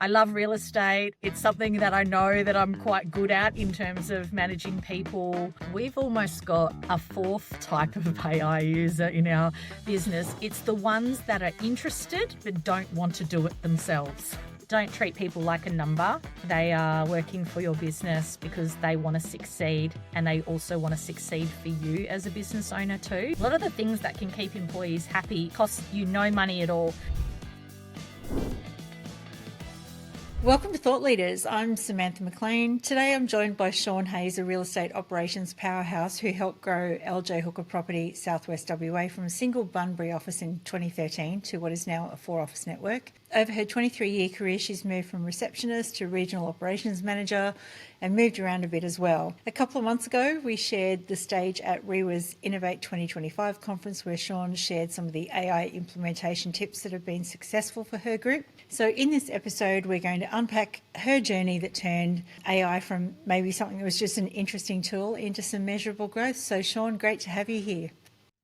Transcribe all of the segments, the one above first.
I love real estate. It's something that I know that I'm quite good at in terms of managing people. We've almost got a fourth type of AI user in our business. It's the ones that are interested but don't want to do it themselves. Don't treat people like a number. They are working for your business because they want to succeed, and they also want to succeed for you as a business owner too. A lot of the things that can keep employees happy cost you no money at all. Welcome to Thought Leaders. I'm Samantha McLean. Today I'm joined by Shawn Hayes, a real estate operations powerhouse who helped grow LJ Hooker Property Southwest WA from a single Bunbury office in 2013 to what is now a 4-office network. Over her 23-year career, she's moved from receptionist to regional operations manager and moved around a bit as well. A couple of months ago, we shared the stage at REWA's Innovate 2025 conference where Shawn shared some of the AI implementation tips that have been successful for her group. So in this episode, we're going to unpack her journey that turned AI from maybe something that was just an interesting tool into some measurable growth. So Shawn, great to have you here.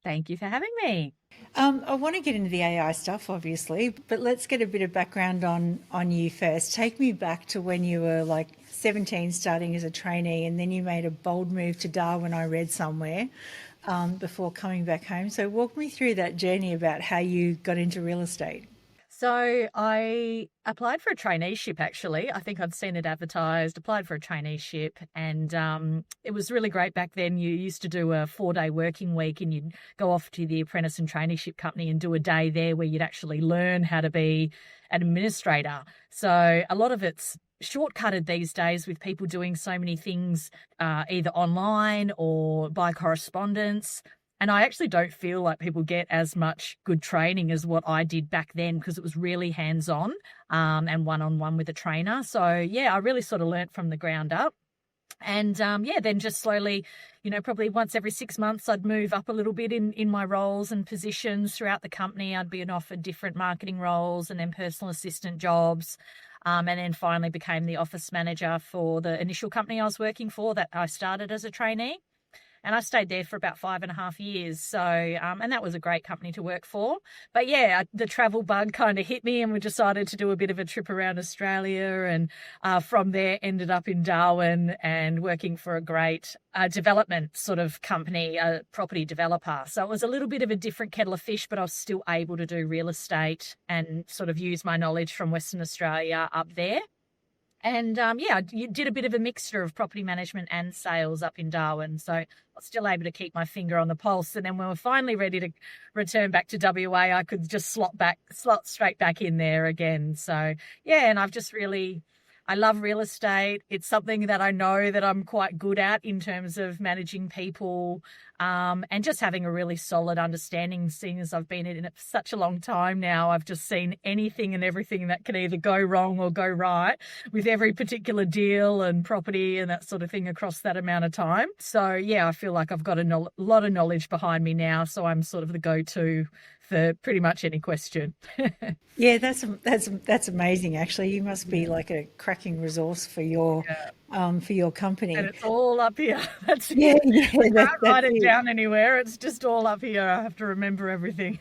Thank you for having me. I want to get into the AI stuff, obviously, but let's get a bit of background on you first. Take me back to when you were like 17 starting as a trainee, and then you made a bold move to Darwin, I read somewhere, before coming back home. So walk me through that journey about how you got into real estate. So I applied for a traineeship, actually. I think I'd seen it advertised, applied for a traineeship, and it was really great back then. You used to do a 4-day working week and you'd go off to the apprentice and traineeship company and do a day there where you'd actually learn how to be an administrator. So a lot of it's shortcutted these days with people doing so many things either online or by correspondence. And I actually don't feel like people get as much good training as what I did back then because it was really hands-on and one-on-one with a trainer. So, yeah, I really sort of learnt from the ground up. And, then just slowly, probably once every 6 months, I'd move up a little bit in my roles and positions throughout the company. I'd be offered different marketing roles and then personal assistant jobs. And then finally became the office manager for the initial company I was working for that I started as a trainee. And I stayed there for about 5.5 years. So, and that was a great company to work for. But yeah, the travel bug kind of hit me and we decided to do a bit of a trip around Australia. And from there ended up in Darwin and working for a great development sort of company, a property developer. So it was a little bit of a different kettle of fish, but I was still able to do real estate and sort of use my knowledge from Western Australia up there. And I did a bit of a mixture of property management and sales up in Darwin. So I was still able to keep my finger on the pulse. And then when we were finally ready to return back to WA, I could just slot straight back in there again. So, yeah, and I love real estate. It's something that I know that I'm quite good at in terms of managing people and just having a really solid understanding, seeing as I've been in it for such a long time now. I've just seen anything and everything that can either go wrong or go right with every particular deal and property and that sort of thing across that amount of time. So, yeah, I feel like I've got a lot of knowledge behind me now. So I'm sort of the go-to for pretty much any question. Yeah, that's amazing. Actually, you must be like a cracking resource for your company. And it's all up here. That's Yeah, I can't write it it. down anywhere. It's just all up here. I have to remember everything.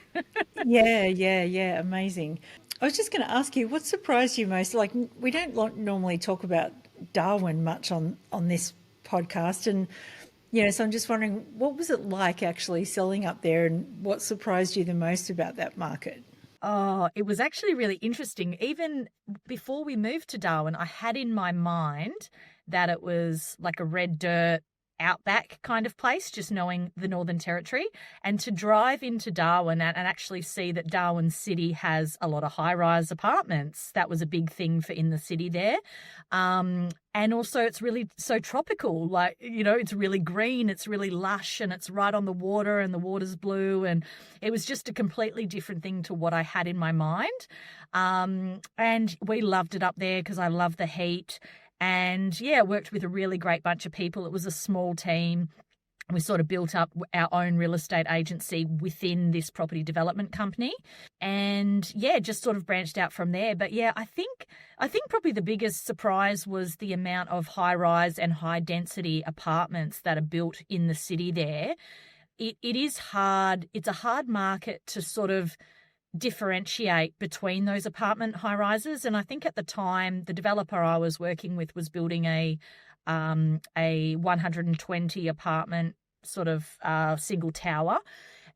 Yeah, amazing. I was just going to ask you, what surprised you most? Like, we don't normally talk about Darwin much on this podcast, and so I'm just wondering, what was it like actually selling up there, and what surprised you the most about that market? Oh, it was actually really interesting. Even before we moved to Darwin, I had in my mind that it was like a red dirt outback kind of place, just knowing the Northern Territory. And to drive into Darwin and actually see that Darwin City has a lot of high-rise apartments, that was a big thing for in the city there. And also it's really so tropical, like, it's really green, it's really lush, and it's right on the water and the water's blue. And it was just a completely different thing to what I had in my mind. And we loved it up there because I love the heat. And yeah, worked with a really great bunch of people. It was a small team. We sort of built up our own real estate agency within this property development company, and yeah, just sort of branched out from there. But yeah, I think probably the biggest surprise was the amount of high rise and high density apartments that are built in the city there. It is hard. It's a hard market to sort of differentiate between those apartment high rises. And I think at the time, the developer I was working with was building a 120 apartment sort of single tower,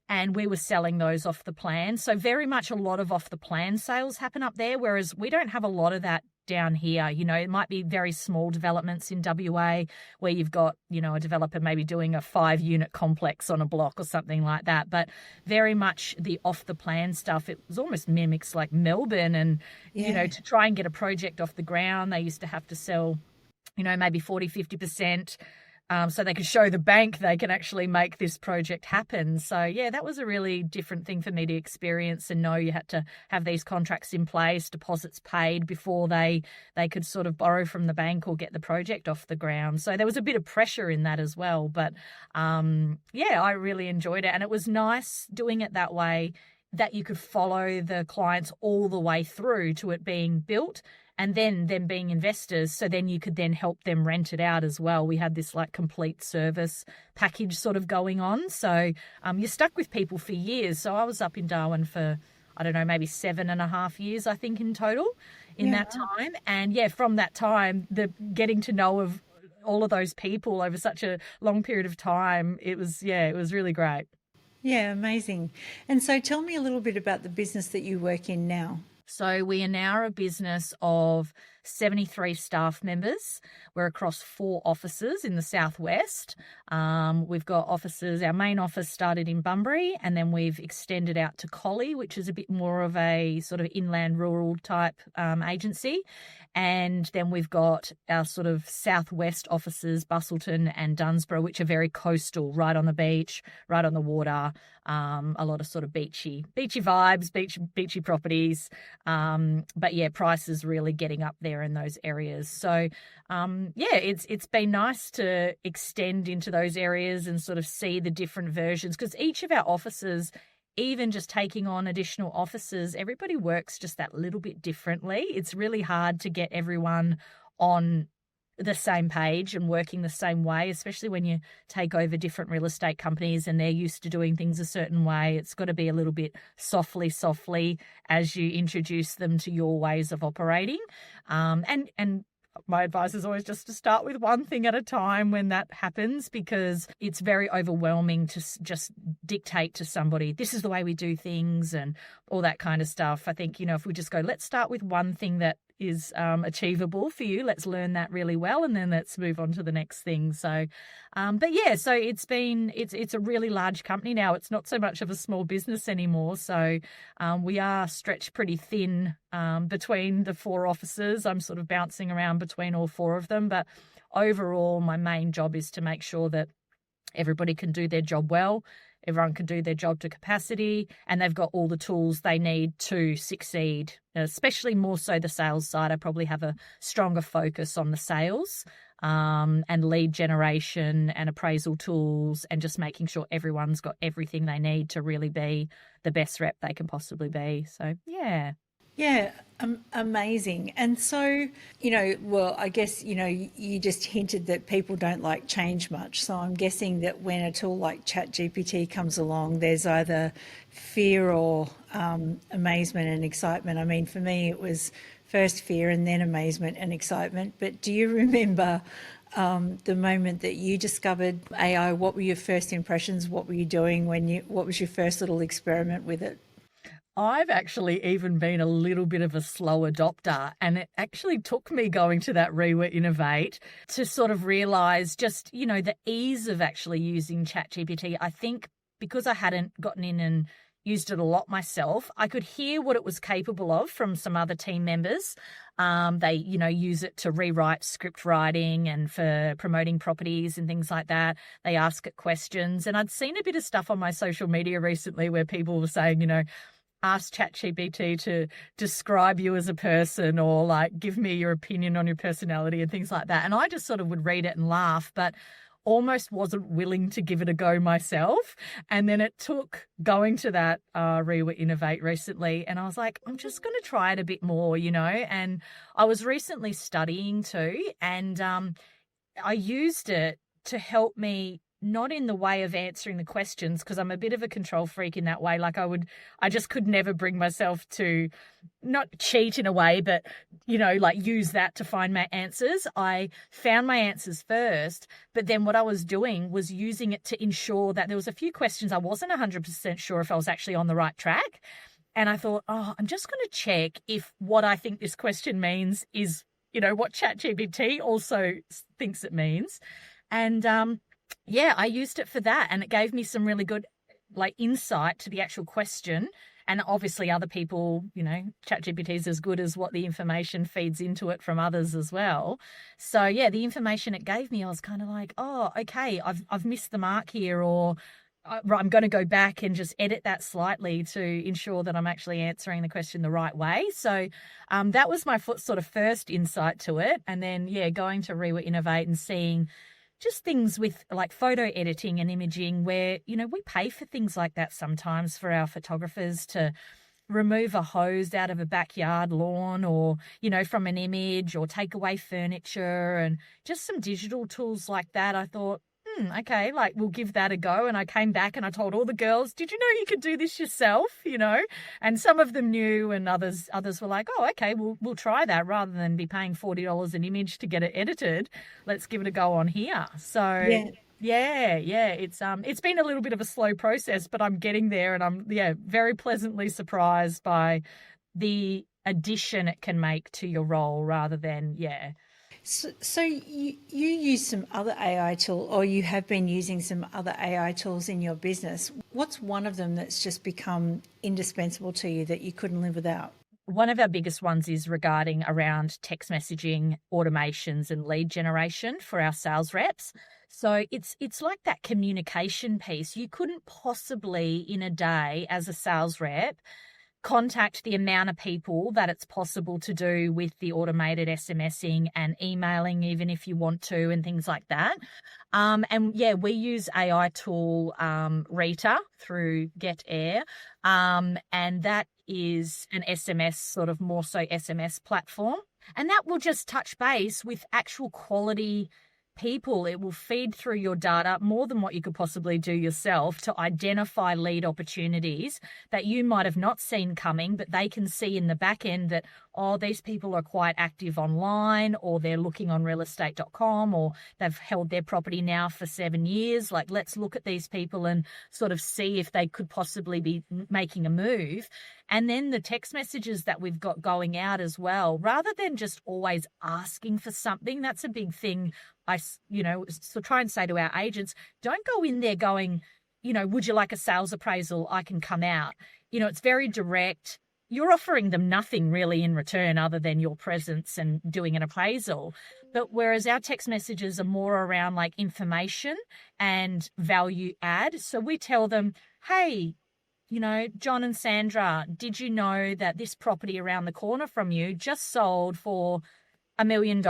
and we were selling those off the plan. So very much a lot of off the plan sales happen up there, whereas we don't have a lot of that down here. You know, it might be very small developments in WA where you've got, you know, a developer maybe doing a 5-unit complex on a block or something like that. But very much the off the plan stuff, it was almost mimics like Melbourne. And, you know, to try and get a project off the ground, they used to have to sell, you know, maybe 40, 50%. So they could show the bank they can actually make this project happen. So, yeah, that was a really different thing for me to experience and know you had to have these contracts in place, deposits paid before they could sort of borrow from the bank or get the project off the ground. So there was a bit of pressure in that as well. But, yeah, I really enjoyed it. And it was nice doing it that way, that you could follow the clients all the way through to it being built, and then them being investors. So then you could then help them rent it out as well. We had this like complete service package sort of going on. So you're stuck with people for years. So I was up in Darwin for, I don't know, maybe 7.5 years, I think, in total in that time. And yeah, from that time, the getting to know of all of those people over such a long period of time, it was really great. Yeah, amazing. And so tell me a little bit about the business that you work in now. So we are now a business of 73 staff members. We're across 4 offices in the southwest. We've got offices, our main office started in Bunbury, and then we've extended out to Collie, which is a bit more of a sort of inland rural type agency. And then we've got our sort of southwest offices, Busselton and Dunsborough, which are very coastal, right on the beach, right on the water. A lot of sort of beachy vibes, beachy properties. But yeah, prices really getting up there in those areas. So it's been nice to extend into those areas and sort of see the different versions, because each of our offices, even just taking on additional offices, everybody works just that little bit differently. It's really hard to get everyone on the same page and working the same way, especially when you take over different real estate companies and they're used to doing things a certain way. It's got to be a little bit softly as you introduce them to your ways of operating. And my advice is always just to start with one thing at a time when that happens, because it's very overwhelming to just dictate to somebody, this is the way we do things and all that kind of stuff. I think, you know, if we just go, let's start with one thing that is achievable for you, let's learn that really well, and then let's move on to the next thing. So, but yeah, so it's a really large company now. It's not so much of a small business anymore. So we are stretched pretty thin between the 4 offices. I'm sort of bouncing around between all 4 of them, but overall, my main job is to make sure that everybody can do their job well. Everyone can do their job to capacity, and they've got all the tools they need to succeed, especially more so the sales side. I probably have a stronger focus on the sales and lead generation and appraisal tools, and just making sure everyone's got everything they need to really be the best rep they can possibly be. So, yeah. Yeah, amazing. And so, you know, well, I guess, you know, you just hinted that people don't like change much. So I'm guessing that when a tool like ChatGPT comes along, there's either fear or amazement and excitement. I mean, for me, it was first fear and then amazement and excitement. But do you remember the moment that you discovered AI? What were your first impressions? What were you doing what was your first little experiment with it? I've actually even been a little bit of a slow adopter, and it actually took me going to that Rewa Innovate to sort of realise just, you know, the ease of actually using ChatGPT. I think because I hadn't gotten in and used it a lot myself, I could hear what it was capable of from some other team members. They, you know, use it to rewrite script writing and for promoting properties and things like that. They ask it questions, and I'd seen a bit of stuff on my social media recently where people were saying, you know, ask ChatGPT to describe you as a person, or like give me your opinion on your personality and things like that. And I just sort of would read it and laugh, but almost wasn't willing to give it a go myself. And then it took going to that Rewa Innovate recently, and I was like, I'm just going to try it a bit more, you know. And I was recently studying too, and I used it to help me not in the way of answering the questions, because I'm a bit of a control freak in that way. Like I just could never bring myself to not cheat in a way, but, like use that to find my answers. I found my answers first, but then what I was doing was using it to ensure that there was a few questions I wasn't 100% sure if I was actually on the right track. And I thought, I'm just going to check if what I think this question means is, what ChatGPT also thinks it means. And I used it for that, and it gave me some really good insight to the actual question. And obviously other people, ChatGPT is as good as what the information feeds into it from others as well. So yeah, the information it gave me, I was kind of like, oh, okay, I've missed the mark here, or I'm going to go back and just edit that slightly to ensure that I'm actually answering the question the right way. So that was my sort of first insight to it. And then, going to Rewa Innovate and seeing just things with like photo editing and imaging where, we pay for things like that sometimes for our photographers to remove a hose out of a backyard lawn, or, from an image, or take away furniture, and just some digital tools like that. I thought, okay, we'll give that a go. And I came back and I told all the girls, did you know you could do this yourself? And some of them knew, and others were like, oh, okay, we'll try that rather than be paying $40 an image to get it edited. Let's give it a go on here. So yeah, it's been a little bit of a slow process, but I'm getting there, and I'm very pleasantly surprised by the addition it can make to your role rather than So you use some other AI tool, or you have been using some other AI tools in your business. What's one of them that's just become indispensable to you that you couldn't live without? One of our biggest ones is regarding around text messaging, automations, and lead generation for our sales reps. So it's like that communication piece. You couldn't possibly in a day as a sales rep contact the amount of people that it's possible to do with the automated SMSing and emailing, even if you want to, and things like that. We use AI tool Rita through Get Air, and that is an SMS, sort of more so SMS platform, and that will just touch base with actual quality people. It will feed through your data more than what you could possibly do yourself to identify lead opportunities that you might have not seen coming, but they can see in the back end that, these people are quite active online, or they're looking on realestate.com, or they've held their property now for 7 years. Let's look at these people and sort of see if they could possibly be making a move. And then the text messages that we've got going out as well, rather than just always asking for something. That's a big thing. So try and say to our agents, don't go in there going, would you like a sales appraisal? I can come out. It's very direct. You're offering them nothing really in return other than your presence and doing an appraisal. But whereas our text messages are more around information and value add. So we tell them, hey, John and Sandra, did you know that this property around the corner from you just sold for $1 million?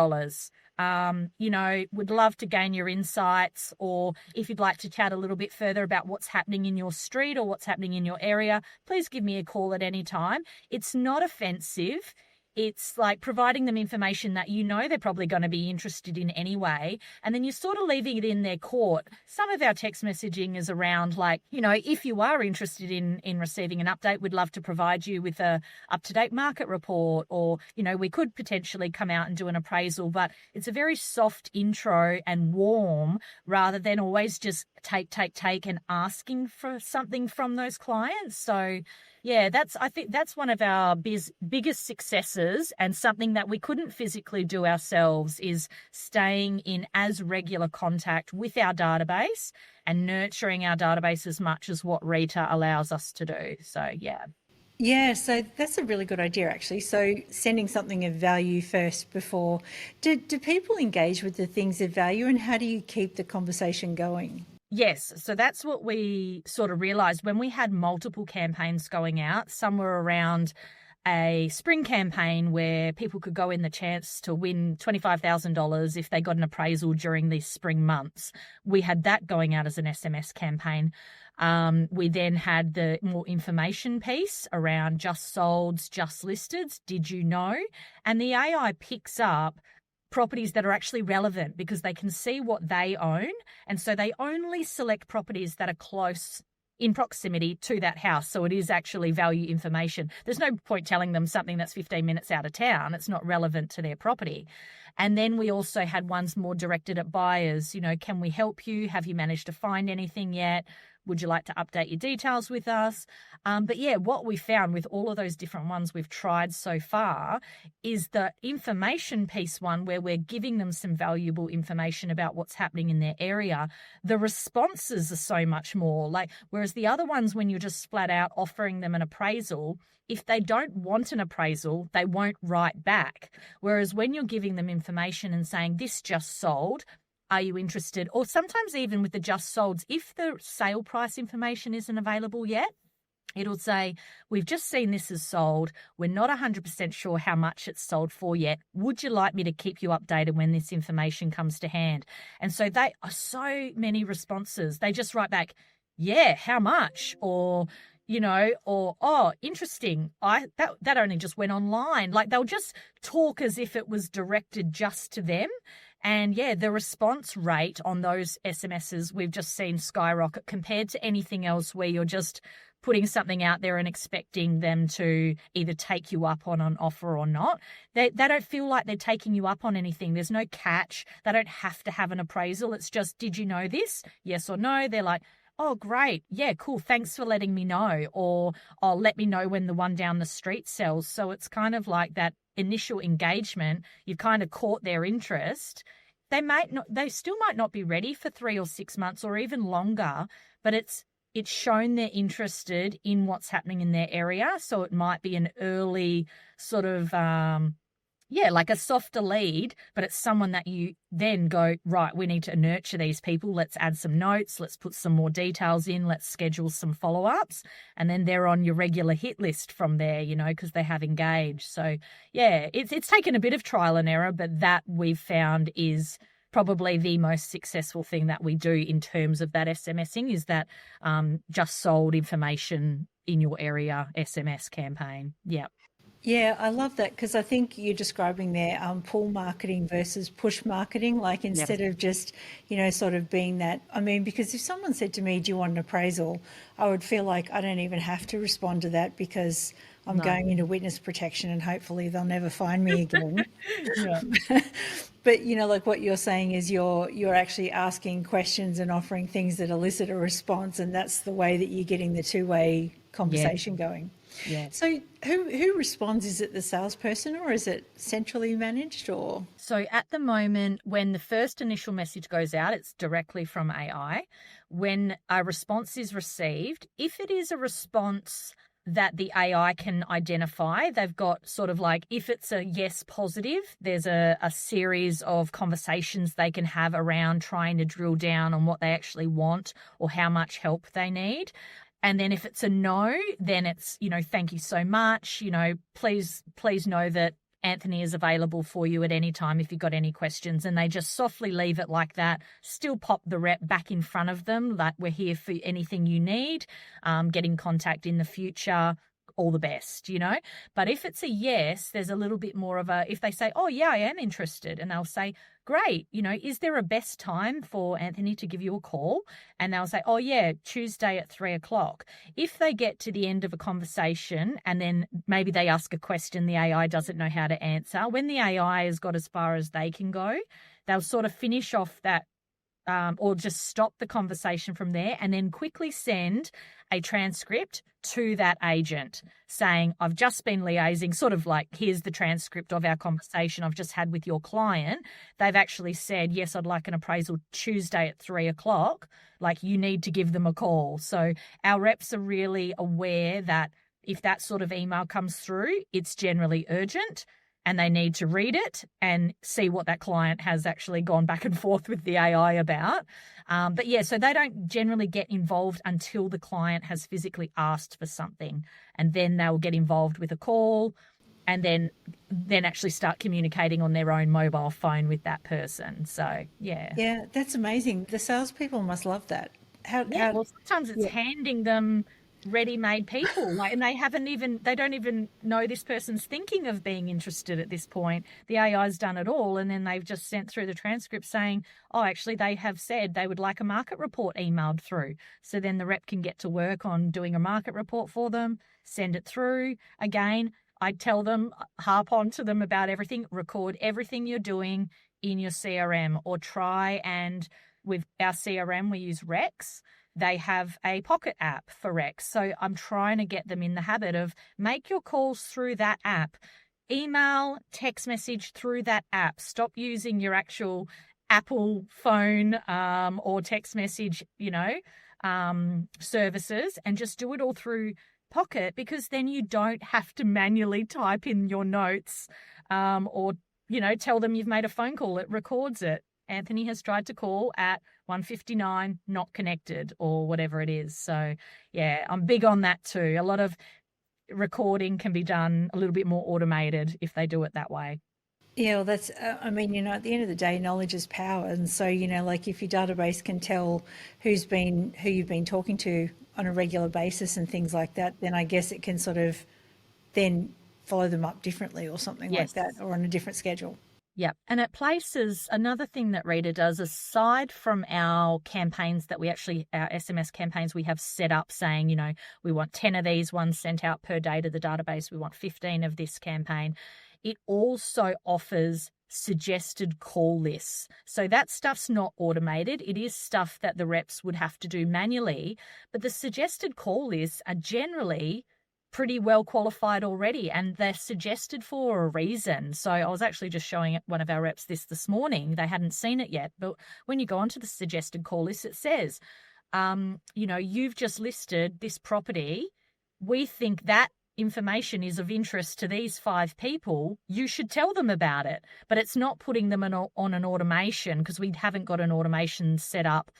Would love to gain your insights, or if you'd like to chat a little bit further about what's happening in your street or what's happening in your area, please give me a call at any time. It's not offensive. It's like providing them information that they're probably going to be interested in anyway, and then you're sort of leaving it in their court. Some of our text messaging is around if you are interested in receiving an update, we'd love to provide you with a up-to-date market report, or, we could potentially come out and do an appraisal, but it's a very soft intro and warm rather than always just take and asking for something from those clients. So yeah, I think that's one of our biggest successes, and something that we couldn't physically do ourselves is staying in as regular contact with our database and nurturing our database as much as what Rita allows us to do. So yeah. Yeah, so that's a really good idea, actually. So sending something of value first before. Do people engage with the things of value, and how do you keep the conversation going? Yes, so that's what we sort of realised when we had multiple campaigns going out. Some were around a spring campaign where people could go in the chance to win $25,000 if they got an appraisal during these spring months. We had that going out as an SMS campaign. We then had the more information piece around just solds, just listed, did you know? And the AI picks up properties that are actually relevant because they can see what they own. And so they only select properties that are close in proximity to that house. So it is actually value information. There's no point telling them something that's 15 minutes out of town. It's not relevant to their property. And then we also had ones more directed at buyers. Can we help you? Have you managed to find anything yet? Would you like to update your details with us? But yeah, what we found with all of those different ones we've tried so far is the information piece one where we're giving them some valuable information about what's happening in their area. The responses are so much more whereas the other ones, when you're just flat out offering them an appraisal, if they don't want an appraisal, they won't write back. Whereas when you're giving them information and saying, this just sold, are you interested? Or sometimes even with the just solds, if the sale price information isn't available yet, it'll say, we've just seen this is sold. We're not 100% sure how much it's sold for yet. Would you like me to keep you updated when this information comes to hand? And so they are so many responses. They just write back, yeah, how much? Or, oh, interesting. That only just went online. They'll just talk as if it was directed just to them. And yeah, the response rate on those SMSs we've just seen skyrocket compared to anything else where you're just putting something out there and expecting them to either take you up on an offer or not. They don't feel like they're taking you up on anything. There's no catch. They don't have to have an appraisal. It's just, did you know this? Yes or no? They're like, oh, great. Yeah, cool. Thanks for letting me know. Or, oh, let me know when the one down the street sells. So it's kind of like that initial engagement. You've kind of caught their interest. They still might not be ready for 3 or 6 months or even longer, but it's shown they're interested in what's happening in their area. So it might be an early sort of, like a softer lead, but it's someone that you then go, right, we need to nurture these people. Let's add some notes. Let's put some more details in. Let's schedule some follow-ups. And then they're on your regular hit list from there, because they have engaged. So yeah, it's taken a bit of trial and error, but that we've found is probably the most successful thing that we do in terms of that SMSing is that just sold information in your area SMS campaign. Yeah. Yeah, I love that because I think you're describing there pull marketing versus push marketing, instead of just, sort of being that. I mean, because if someone said to me, do you want an appraisal? I would feel like I don't even have to respond to that because I'm going into witness protection and hopefully they'll never find me again. But, like what you're saying is you're actually asking questions and offering things that elicit a response, and that's the way that you're getting the two-way conversation going. Yeah. So who responds? Is it the salesperson or is it centrally managed or? So at the moment, when the first initial message goes out, it's directly from AI. When a response is received, if it is a response that the AI can identify, they've got sort of if it's a yes positive, there's a series of conversations they can have around trying to drill down on what they actually want or how much help they need. And then if it's a no, then it's, thank you so much. Please know that Anthony is available for you at any time if you've got any questions. And they just softly leave it like that, still pop the rep back in front of them, like we're here for anything you need, get in contact in the future, all the best, But if it's a yes, there's a little bit more of if they say, oh, yeah, I am interested. And they'll say, great, is there a best time for Anthony to give you a call? And they'll say, oh, yeah, Tuesday at 3:00. If they get to the end of a conversation and then maybe they ask a question the AI doesn't know how to answer, when the AI has got as far as they can go, they'll sort of finish off that or just stop the conversation from there and then quickly send a transcript to that agent saying, I've just been liaising, sort of like, here's the transcript of our conversation I've just had with your client. They've actually said, yes, I'd like an appraisal Tuesday at 3:00. You need to give them a call. So our reps are really aware that if that sort of email comes through, it's generally urgent and they need to read it and see what that client has actually gone back and forth with the AI about. But yeah, so they don't generally get involved until the client has physically asked for something. And then they'll get involved with a call and then actually start communicating on their own mobile phone with that person. So, yeah. Yeah, that's amazing. The salespeople must love that. Well, sometimes it's handing them ready-made people, like, and they don't even know this person's thinking of being interested at this point. The AI's done it all, and then they've just sent through the transcript saying, oh, actually they have said they would like a market report emailed through. So then the rep can get to work on doing a market report for them, send it through. Again, I tell them, harp on to them about everything, record everything you're doing in your CRM, or try, and with our CRM we use Rex. They have a Pocket app for Rex. So I'm trying to get them in the habit of make your calls through that app. Email, text message through that app. Stop using your actual Apple phone or text message, services, and just do it all through Pocket, because then you don't have to manually type in your notes or tell them you've made a phone call. It records it. Anthony has tried to call at 1:59, not connected, or whatever it is. So, yeah, I'm big on that too. A lot of recording can be done a little bit more automated if they do it that way. Yeah, well, that's, at the end of the day, knowledge is power. And so, like if your database can tell who you've been talking to on a regular basis and things like that, then I guess it can sort of then follow them up differently or something like that, or on a different schedule. Yep. And at places, another thing that Rita does, aside from our campaigns our SMS campaigns we have set up saying, we want 10 of these ones sent out per day to the database, we want 15 of this campaign, it also offers suggested call lists. So that stuff's not automated. It is stuff that the reps would have to do manually, but the suggested call lists are generally pretty well qualified already, and they're suggested for a reason. So I was actually just showing one of our reps this morning. They hadn't seen it yet, but when you go onto the suggested call list, it says, you've just listed this property. We think that information is of interest to these 5 people. You should tell them about it. But it's not putting them on an automation, because we haven't got an automation set up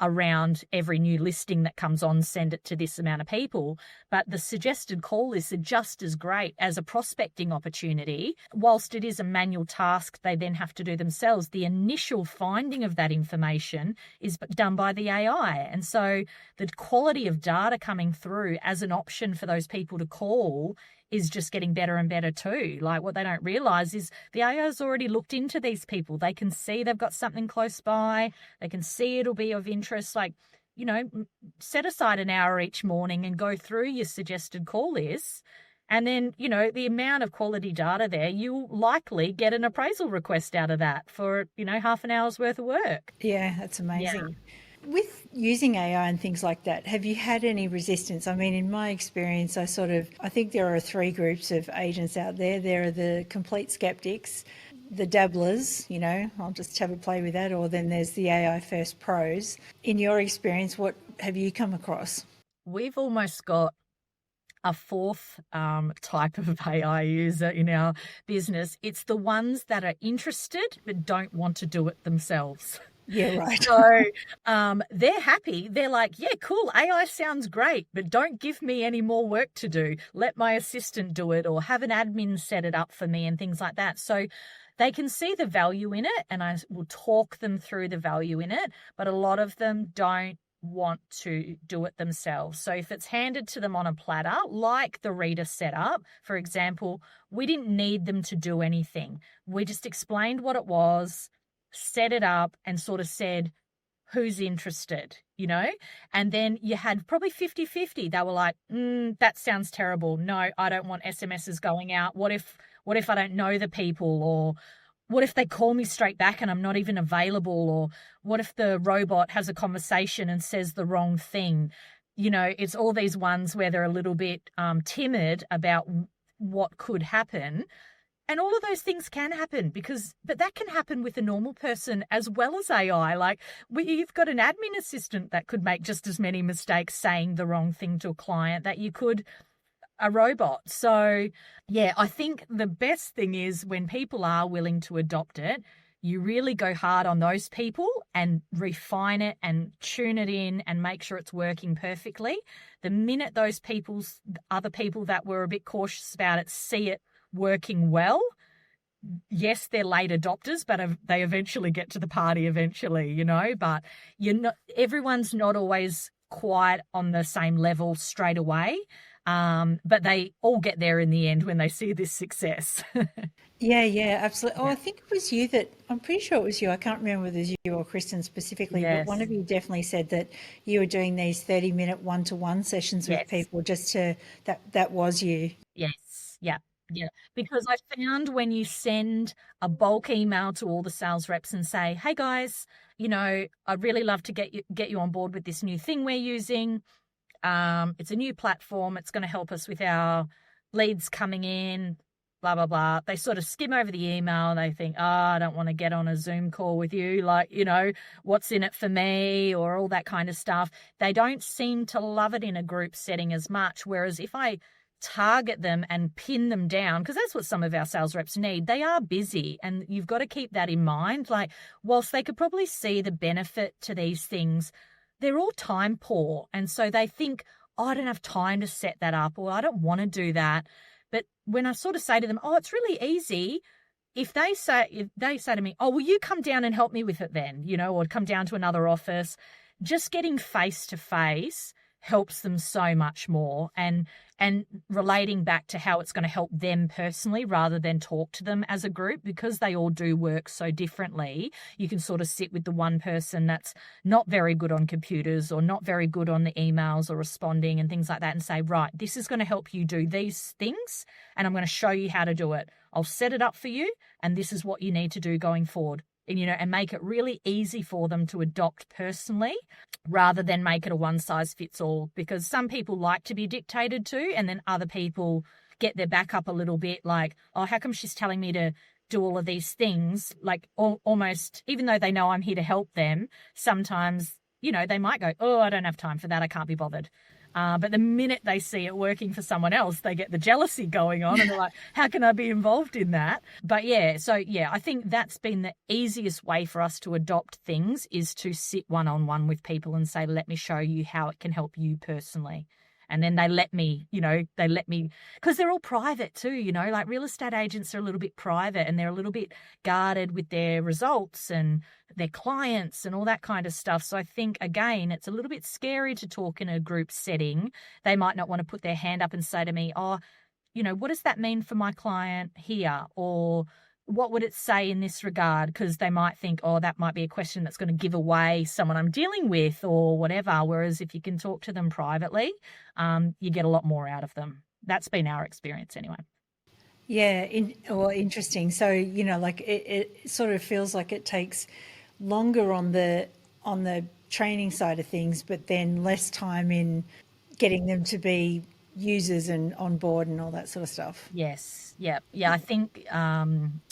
around every new listing that comes on, send it to this amount of people. But the suggested call lists are just as great as a prospecting opportunity. Whilst it is a manual task they then have to do themselves, the initial finding of that information is done by the AI. And so the quality of data coming through as an option for those people to call is just getting better and better too. Like, what they don't realise is the AI has already looked into these people. They can see they've got something close by. They can see it'll be of interest. Like, set aside an hour each morning and go through your suggested call lists. And then, the amount of quality data there, you'll likely get an appraisal request out of that for, half an hour's worth of work. Yeah, that's amazing. Yeah. With using AI and things like that, have you had any resistance? I mean, in my experience, I think there are 3 groups of agents out there. There are the complete skeptics, the dabblers, I'll just have a play with that, or then there's the AI first pros. In your experience, what have you come across? We've almost got a 4th type of AI user in our business. It's the ones that are interested but don't want to do it themselves. Yeah, right. So they're happy. They're like, yeah, cool, AI sounds great, but don't give me any more work to do. Let my assistant do it, or have an admin set it up for me and things like that. So they can see the value in it, and I will talk them through the value in it, but a lot of them don't want to do it themselves. So if it's handed to them on a platter, like the Rita setup, for example, we didn't need them to do anything. We just explained what it was, set it up, and sort of said, who's interested, And then you had probably 50-50. They were like, that sounds terrible. No, I don't want SMSs going out. What if I don't know the people? Or what if they call me straight back and I'm not even available? Or what if the robot has a conversation and says the wrong thing? It's all these ones where they're a little bit timid about what could happen. And all of those things can happen, but that can happen with a normal person as well as AI. Like, you've got an admin assistant that could make just as many mistakes saying the wrong thing to a client that you could a robot. So, yeah, I think the best thing is when people are willing to adopt it, you really go hard on those people and refine it and tune it in and make sure it's working perfectly. The minute those other people that were a bit cautious about it see it working well, yes, they're late adopters, but they eventually get to the party eventually, but everyone's not always quite on the same level straight away. But they all get there in the end when they see this success. Yeah, absolutely. Oh, Yeah. I think it was you that, I'm pretty sure it was you. I can't remember whether it was you or Kristen specifically, but one Yes. of you definitely said that you were doing these 30-minute one-to-one sessions with Yes. people just to, that was you. Yes. Yeah. Yeah. Because I found when you send a bulk email to all the sales reps and say, "Hey guys, I'd really love to get you on board with this new thing we're using. It's a new platform. It's going to help us with our leads coming in, blah, blah, blah." They sort of skim over the email. They think, "Oh, I don't want to get on a Zoom call with you. Like, what's in it for me," or all that kind of stuff. They don't seem to love it in a group setting as much. Whereas if I target them and pin them down, because that's what some of our sales reps need. They are busy, and you've got to keep that in mind. Like, whilst they could probably see the benefit to these things, they're all time poor. And so they think, "Oh, I don't have time to set that up," or "I don't want to do that." But when I sort of say to them, "Oh, it's really easy," if they say to me, "Oh, will you come down and help me with it then?" Or come down to another office, just getting face to face helps them so much more, and relating back to how it's going to help them personally rather than talk to them as a group, because they all do work so differently. You can sort of sit with the one person that's not very good on computers or not very good on the emails or responding and things like that, and say, "Right, this is going to help you do these things, and I'm going to show you how to do it. I'll set it up for you, and this is what you need to do going forward." And make it really easy for them to adopt personally, rather than make it a one size fits all, because some people like to be dictated to, and then other people get their back up a little bit, like, "Oh, how come she's telling me to do all of these things?" Like, almost, even though they know I'm here to help them, sometimes, they might go, "Oh, I don't have time for that. I can't be bothered." But the minute they see it working for someone else, they get the jealousy going on, and they're like, "How can I be involved in that?" But yeah, so yeah, I think that's been the easiest way for us to adopt things, is to sit one-on-one with people and say, "Let me show you how it can help you personally." And then they let me, because they're all private too, like real estate agents are a little bit private, and they're a little bit guarded with their results and their clients and all that kind of stuff. So I think, again, it's a little bit scary to talk in a group setting. They might not want to put their hand up and say to me, "Oh, what does that mean for my client here?" Or, "What would it say in this regard?" Because they might think, "Oh, that might be a question that's going to give away someone I'm dealing with," or whatever. Whereas if you can talk to them privately, you get a lot more out of them. That's been our experience anyway. Yeah, interesting. So, like it sort of feels like it takes longer on the training side of things, but then less time in getting them to be users and on board and all that sort of stuff. Yes. Yeah. I think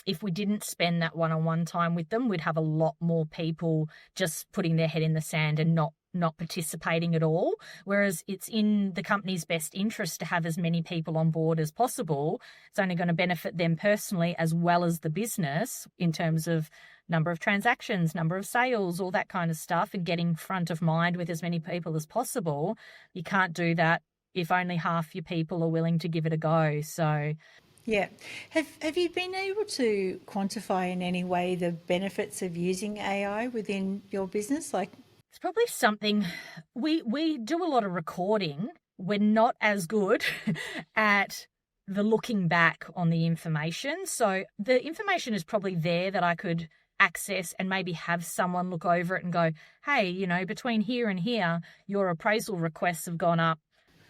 if we didn't spend that one-on-one time with them, we'd have a lot more people just putting their head in the sand and not participating at all. Whereas it's in the company's best interest to have as many people on board as possible. It's only going to benefit them personally as well as the business, in terms of number of transactions, number of sales, all that kind of stuff, and getting front of mind with as many people as possible. You can't do that if only half your people are willing to give it a go. So Yeah. Have you been able to quantify in any way the benefits of using AI within your business? Like, it's probably something we do a lot of recording. We're not as good at the looking back on the information. So the information is probably there that I could access and maybe have someone look over it and go, "Hey, between here and here, your appraisal requests have gone up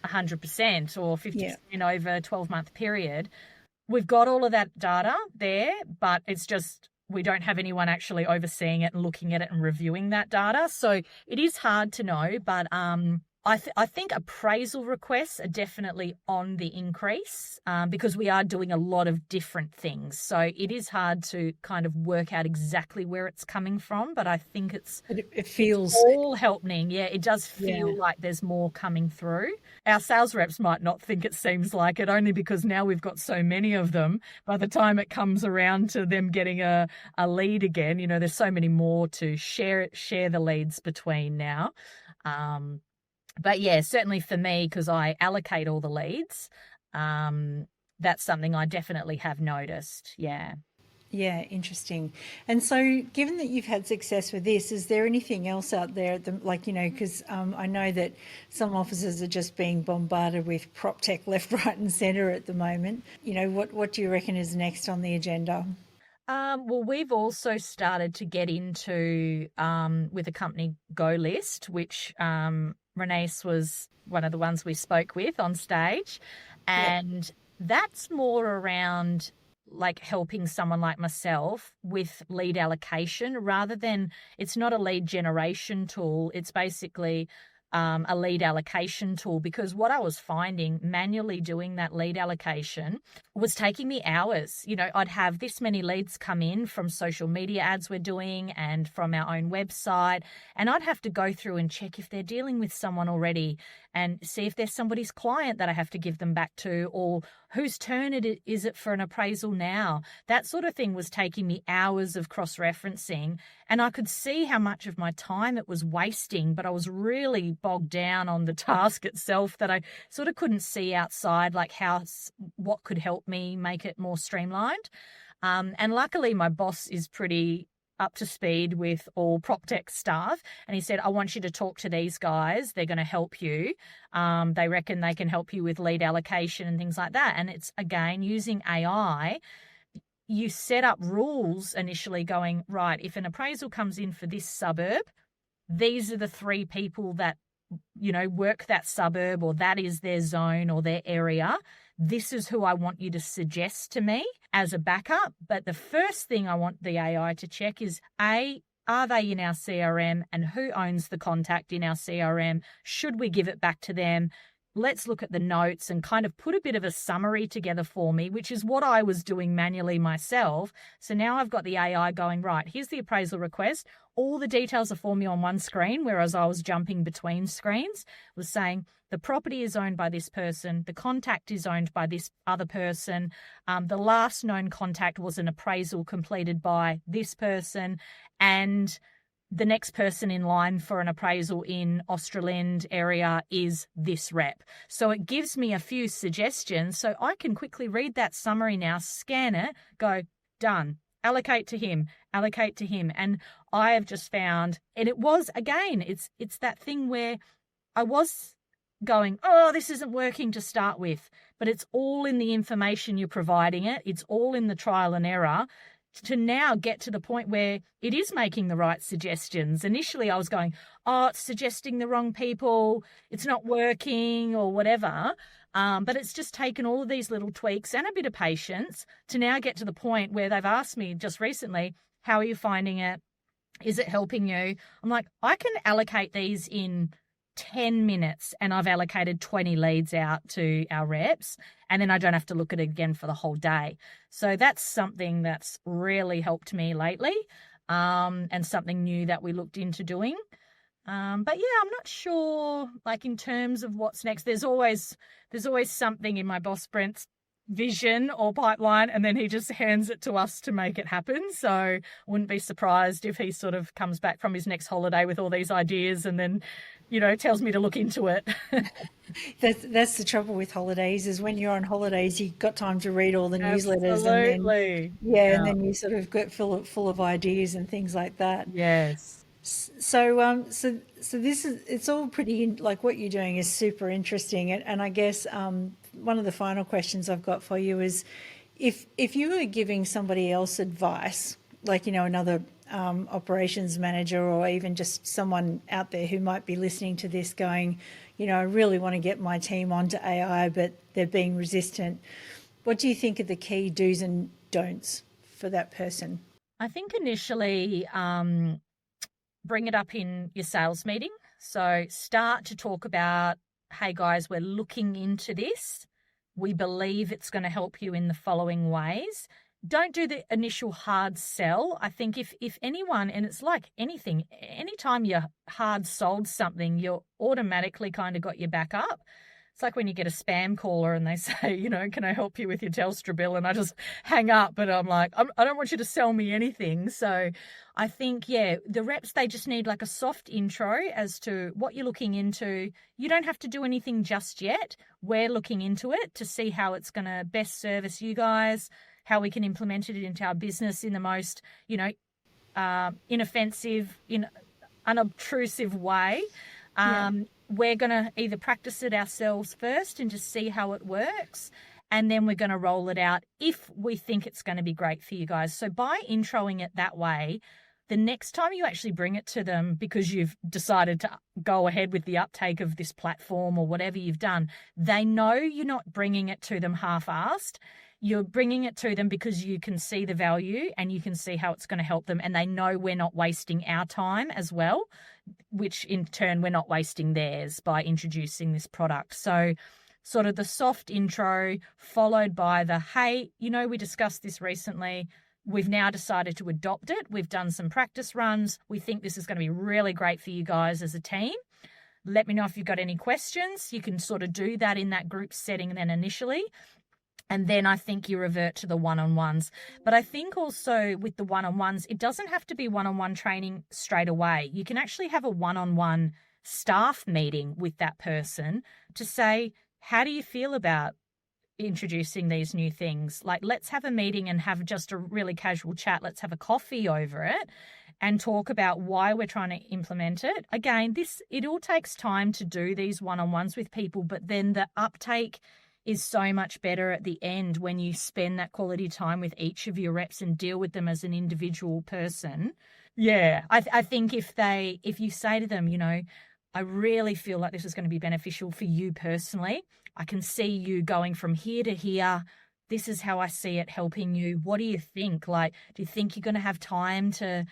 100% or 50% over a 12-month period." We've got all of that data there, but it's just we don't have anyone actually overseeing it and looking at it and reviewing that data. So it is hard to know, but I think appraisal requests are definitely on the increase, because we are doing a lot of different things. So it is hard to kind of work out exactly where it's coming from, but I think it feels, it's all helping. Yeah, it does feel Yeah. like there's more coming through. Our sales reps might not think it seems like it, only because now we've got so many of them. By the time it comes around to them getting a lead again, there's so many more to share the leads between now. But yeah, certainly for me, because I allocate all the leads, that's something I definitely have noticed. Yeah. Yeah, interesting. And so, given that you've had success with this, is there anything else out there, like, because I know that some offices are just being bombarded with prop tech left, right, and centre at the moment. What do you reckon is next on the agenda? Well, we've also started to get into with a company GoList, which Renace was one of the ones we spoke with on stage, Yep. and that's more around like helping someone like myself with lead allocation rather than it's not a lead generation tool. It's basically a lead allocation tool because what I was finding manually doing that lead allocation was taking me hours. I'd have this many leads come in from social media ads we're doing and from our own website, and I'd have to go through and check if they're dealing with someone already and see if there's somebody's client that I have to give them back to or whose turn is it for an appraisal now. That sort of thing was taking me hours of cross-referencing, and I could see how much of my time it was wasting, but I was really bogged down on the task itself that I sort of couldn't see outside, like what could help me make it more streamlined. And luckily, my boss is pretty up to speed with all prop tech staff. And he said, I want you to talk to these guys. They're going to help you. They reckon they can help you with lead allocation and things like that. And it's, again, using AI. You set up rules initially going, right, if an appraisal comes in for this suburb, these are the 3 people that, work that suburb or that is their zone or their area. This is who I want you to suggest to me as a backup. But the first thing I want the AI to check is, A, are they in our CRM and who owns the contact in our CRM? Should we give it back to them? Let's look at the notes and kind of put a bit of a summary together for me, which is what I was doing manually myself. So now I've got the AI going, right, here's the appraisal request. All the details are for me on one screen, whereas I was jumping between screens, was saying the property is owned by this person, the contact is owned by this other person, the last known contact was an appraisal completed by this person, and the next person in line for an appraisal in Australind area is this rep. So it gives me a few suggestions so I can quickly read that summary now, scan it, go, done, allocate to him. And I have just found, and it was, again, it's that thing where I was going, oh, this isn't working to start with, but it's all in the information you're providing it. It's all in the trial and error to now get to the point where it is making the right suggestions. Initially, I was going, oh, it's suggesting the wrong people, it's not working or whatever. But it's just taken all of these little tweaks and a bit of patience to now get to the point where they've asked me just recently, how are you finding it? Is it helping you? I'm like, I can allocate these in 10 minutes and I've allocated 20 leads out to our reps, and then I don't have to look at it again for the whole day. So that's something that's really helped me lately, and something new that we looked into doing. But yeah, I'm not sure, like in terms of what's next. There's always something in my boss Brent's vision or pipeline, and then he just hands it to us to make it happen. So I wouldn't be surprised if he sort of comes back from his next holiday with all these ideas and then, tells me to look into it. That's the trouble with holidays, is when you're on holidays, you've got time to read all the newsletters. Absolutely. And then you sort of get full of ideas and things like that. Yes. So this is, it's all pretty, like what you're doing is super interesting. And I guess one of the final questions I've got for you is, if you were giving somebody else advice, like, another operations manager or even just someone out there who might be listening to this going, I really want to get my team onto AI, but they're being resistant. What do you think are the key do's and don'ts for that person? I think initially, bring it up in your sales meeting. So start to talk about, hey guys, we're looking into this. We believe it's going to help you in the following ways. Don't do the initial hard sell. I think if anyone, and it's like anything, anytime you're hard sold something, you're automatically kind of got your back up. It's like when you get a spam caller and they say, can I help you with your Telstra bill? And I just hang up, but I'm like, I don't want you to sell me anything. So I think, the reps, they just need like a soft intro as to what you're looking into. You don't have to do anything just yet. We're looking into it to see how it's going to best service you guys. how we can implement it into our business in the most, inoffensive, unobtrusive way. We're going to either practice it ourselves first and just see how it works, and then we're going to roll it out if we think it's going to be great for you guys. So by introing it that way, the next time you actually bring it to them because you've decided to go ahead with the uptake of this platform or whatever you've done, they know you're not bringing it to them half-assed. You're bringing it to them because you can see the value and you can see how it's going to help them, and they know we're not wasting our time as well, which in turn we're not wasting theirs by introducing this product. So sort of the soft intro followed by the, hey, we discussed this recently. We've now decided to adopt it. We've done some practice runs. We think this is going to be really great for you guys as a team. Let me know if you've got any questions. You can sort of do that in that group setting then initially. And then I think you revert to the one-on-ones. But I think also with the one-on-ones, it doesn't have to be one-on-one training straight away. You can actually have a one-on-one staff meeting with that person to say, how do you feel about introducing these new things? Like, let's have a meeting and have just a really casual chat. Let's have a coffee over it and talk about why we're trying to implement it. Again, it all takes time to do these one-on-ones with people, but then the uptake is so much better at the end when you spend that quality time with each of your reps and deal with them as an individual person. Yeah, I think if you say to them, I really feel like this is going to be beneficial for you personally. I can see you going from here to here. This is how I see it helping you. What do you think? Like, do you think you're going to have time to,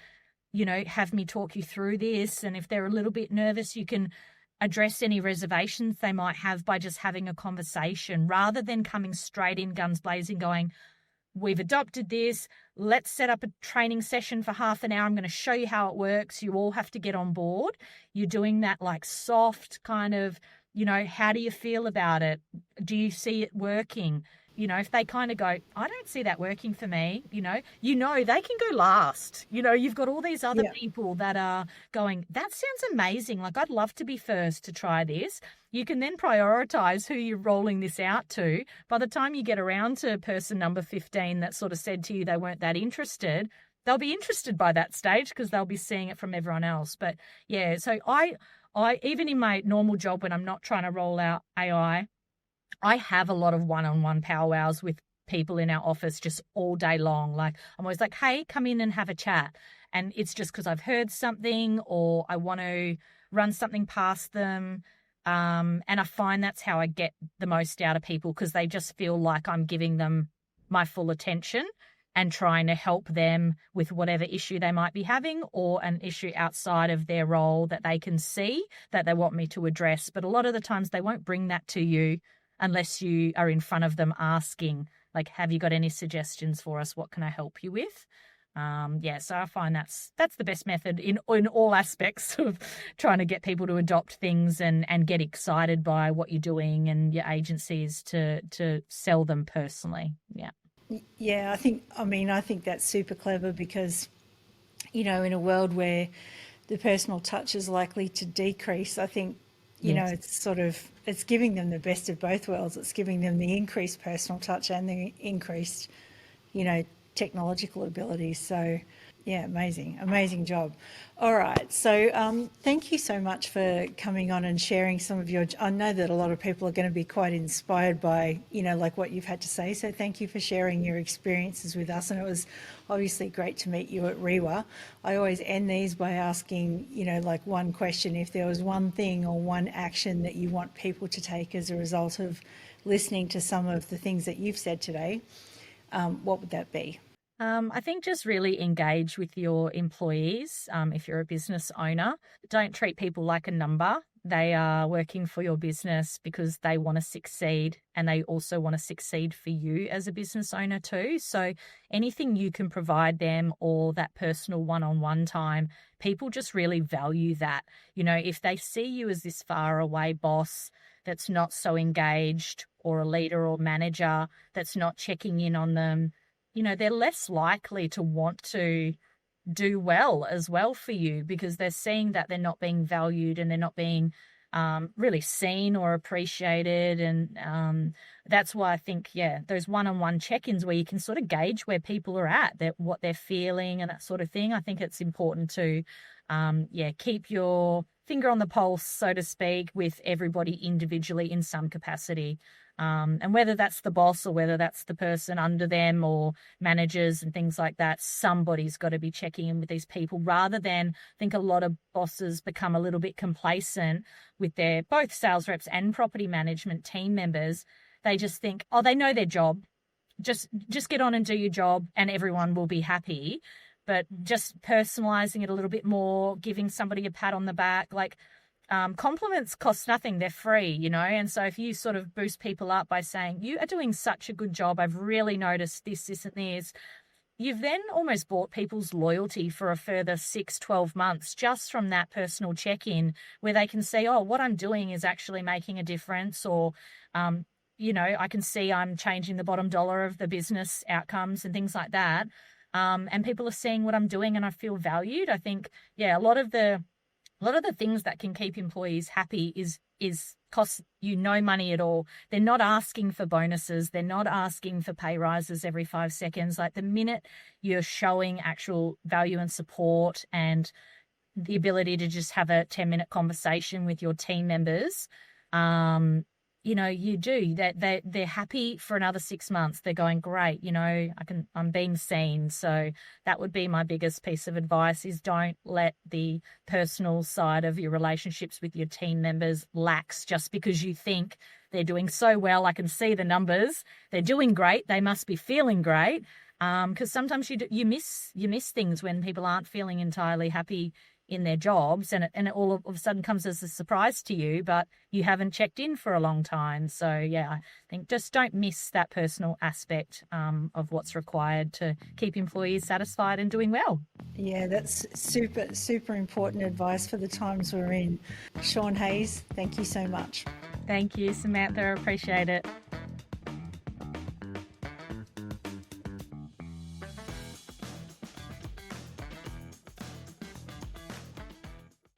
have me talk you through this? And if they're a little bit nervous, you can address any reservations they might have by just having a conversation rather than coming straight in guns blazing going, we've adopted this. Let's set up a training session for half an hour. I'm going to show you how it works. You all have to get on board. You're doing that like soft kind of, how do you feel about it? Do you see it working? If they kind of go, I don't see that working for me, they can go last. You've got all these other people that are going, that sounds amazing. Like, I'd love to be first to try this. You can then prioritize who you're rolling this out to. By the time you get around to person number 15 that sort of said to you they weren't that interested, they'll be interested by that stage because they'll be seeing it from everyone else. But yeah, so I even in my normal job when I'm not trying to roll out AI, I have a lot of one-on-one powwows with people in our office just all day long. Like, I'm always like, hey, come in and have a chat. And it's just because I've heard something or I want to run something past them. And I find that's how I get the most out of people because they just feel like I'm giving them my full attention and trying to help them with whatever issue they might be having or an issue outside of their role that they can see that they want me to address. But a lot of the times they won't bring that to you unless you are in front of them asking, like, have you got any suggestions for us? What can I help you with? So I find that's the best method in all aspects of trying to get people to adopt things and get excited by what you're doing and your agencies to sell them personally. Yeah. Yeah, I think that's super clever because, in a world where the personal touch is likely to decrease, I think, it's giving them the best of both worlds. It's giving them the increased personal touch and the increased, technological abilities. So, yeah, amazing job. All right. So thank you so much for coming on and sharing some of I know that a lot of people are going to be quite inspired by, like what you've had to say. So thank you for sharing your experiences with us. And it was obviously great to meet you at REWA. I always end these by asking, like one question, if there was one thing or one action that you want people to take as a result of listening to some of the things that you've said today, what would that be? I think just really engage with your employees. If you're a business owner, don't treat people like a number. They are working for your business because they want to succeed and they also want to succeed for you as a business owner too. So anything you can provide them or that personal one-on-one time, people just really value that. If they see you as this far away boss that's not so engaged or a leader or manager that's not checking in on them, they're less likely to want to do well as well for you because they're seeing that they're not being valued and they're not being really seen or appreciated. And that's why I think, those one-on-one check-ins where you can sort of gauge where people are at, what they're feeling and that sort of thing. I think it's important to, keep your finger on the pulse, so to speak, with everybody individually in some capacity. And whether that's the boss or whether that's the person under them or managers and things like that, somebody's got to be checking in with these people, rather than, I think a lot of bosses become a little bit complacent with their both sales reps and property management team members. They just think, oh, they know their job. Just get on and do your job and everyone will be happy. But just personalizing it a little bit more, giving somebody a pat on the back, compliments cost nothing. They're free, And so if you sort of boost people up by saying, you are doing such a good job, I've really noticed this and this, you've then almost bought people's loyalty for a further 6-12 months just from that personal check-in, where they can see, oh, what I'm doing is actually making a difference, or, I can see I'm changing the bottom dollar of the business outcomes and things like that. And people are seeing what I'm doing and I feel valued. I think, a lot of the things that can keep employees happy is cost you no money at all. They're not asking for bonuses. They're not asking for pay rises every 5 seconds. Like, the minute you're showing actual value and support and the ability to just have a 10-minute conversation with your team members, you do that. They're happy for another 6 months. They're going, great, I'm being seen. So that would be my biggest piece of advice, is don't let the personal side of your relationships with your team members lax just because you think they're doing so well. I can see the numbers. They're doing great. They must be feeling great. Because sometimes you miss things when people aren't feeling entirely happy in their jobs, and it all of a sudden comes as a surprise to you, but you haven't checked in for a long time. So I think just don't miss that personal aspect of what's required to keep employees satisfied and doing well. Yeah, that's super important advice for the times we're in. Shawn Hayes, thank you so much. Thank you, Samantha. I appreciate it.